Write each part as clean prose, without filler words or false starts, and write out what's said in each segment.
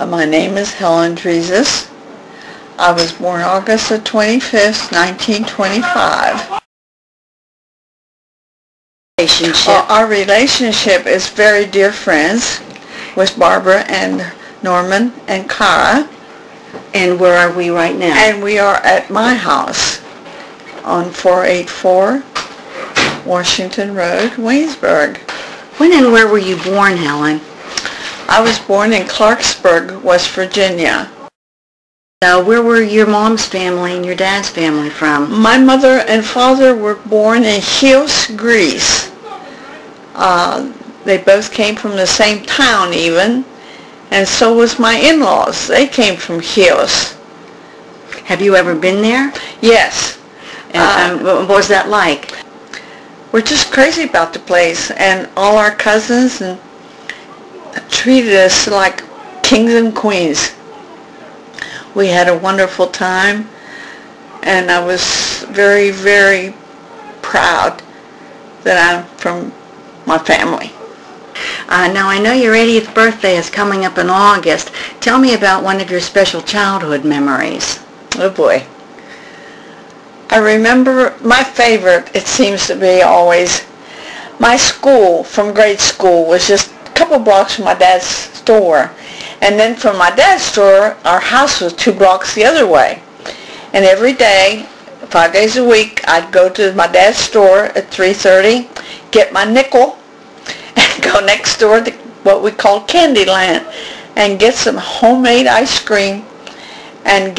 My name is Helen Drizos. I was born August the 25th, 1925. Our relationship is very dear friends with Barbara and Norman and Cara. And where are we right now? And we are at my house on 484 Washington Road, Waynesburg. When and where were you born, Helen? I was born in Clarksburg, West Virginia. Where were your mom's family and your dad's family from? My mother and father were born in Chios, Greece. They both came from the same town even, and so was my in-laws. They came from Chios. Have you ever been there? Yes. And what was that like? We're just crazy about the place, and all our cousins and treated us like kings and queens. We had a wonderful time, and I was very, very proud that I'm from my family. Now I know your 80th birthday is coming up in August. Tell me about one of your special childhood memories. Oh boy. I remember my favorite, it seems to be always, my school from grade school was just a couple blocks from my dad's store. And then from my dad's store, our house was 2 blocks the other way. And every day, 5 days a week, I'd go to my dad's store at 3:30, get my nickel, and go next door to what we called Candyland, and get some homemade ice cream, and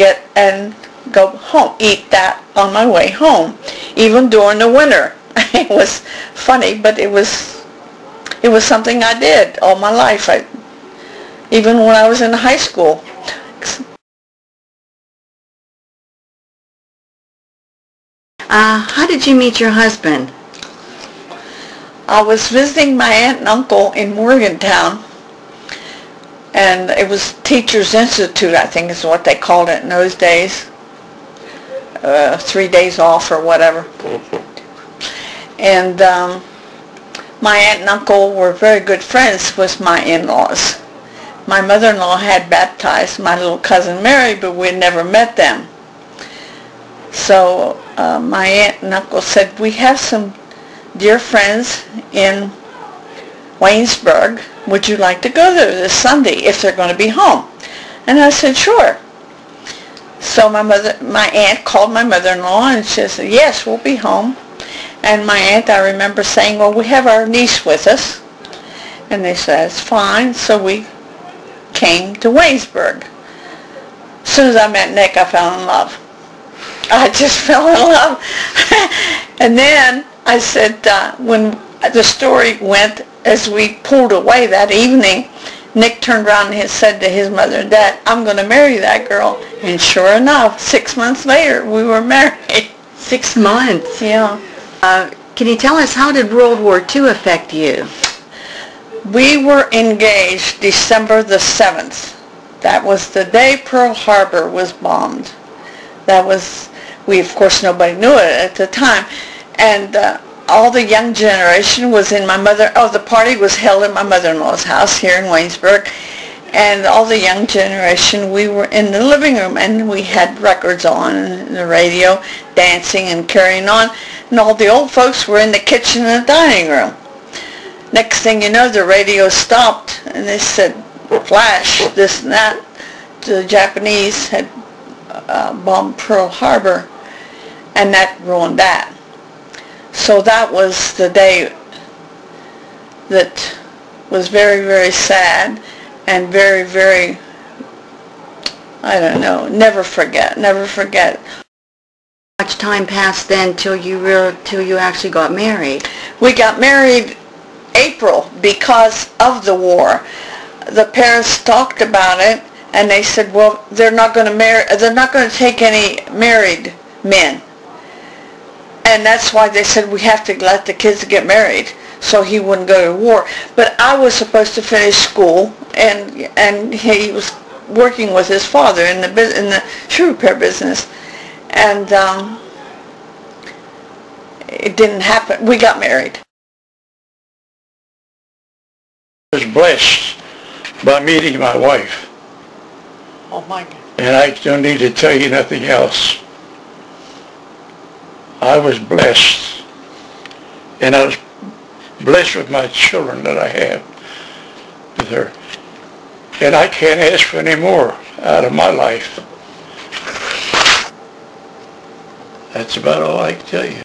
go home, eat that on my way home, even during the winter. It was funny, but it was something I did all my life. Even when I was in high school. How did you meet your husband? I was visiting my aunt and uncle in Morgantown, and it was Teachers Institute, I think is what they called it in those days. 3 days off or whatever. And my aunt and uncle were very good friends with my in-laws. My mother-in-law had baptized my little cousin Mary, but we had never met them. So my aunt and uncle said, we have some dear friends in Waynesburg. Would you like to go there this Sunday if they're going to be home? And I said, sure. So my aunt called my mother-in-law and she said, yes, we'll be home. And my aunt, I remember saying, well, we have our niece with us. And they said, it's fine. So we came to Waynesburg. As soon as I met Nick, I fell in love. I just fell in love. And then I said, when the story went, as we pulled away that evening, Nick turned around and he said to his mother and dad, I'm going to marry that girl. And sure enough, 6 months later, we were married. 6 months? Yeah. Can you tell us, how did World War II affect you? We were engaged December the 7th. That was the day Pearl Harbor was bombed. That was, of course, nobody knew it at the time. And all the young generation was in the party was held in my mother-in-law's house here in Waynesburg. And all the young generation, we were in the living room, and we had records on and the radio, dancing and carrying on. And all the old folks were in the kitchen and the dining room. Next thing you know, the radio stopped, and they said, flash, this and that. The Japanese had bombed Pearl Harbor, and that ruined that. So that was the day that was very, very sad and very, very, I don't know, never forget. How much time passed then till you actually got married? We got married April because of the war. The parents talked about it, and they said, well, they're not going to take any married men. And that's why they said we have to let the kids get married so he wouldn't go to war. But I was supposed to finish school, and he was working with his father in the shoe repair business. And it didn't happen. We got married. I was blessed by meeting my wife. Oh my God. And I don't need to tell you nothing else. I was blessed. And I was blessed with my children that I have with her. And I can't ask for any more out of my life. That's about all I can tell you.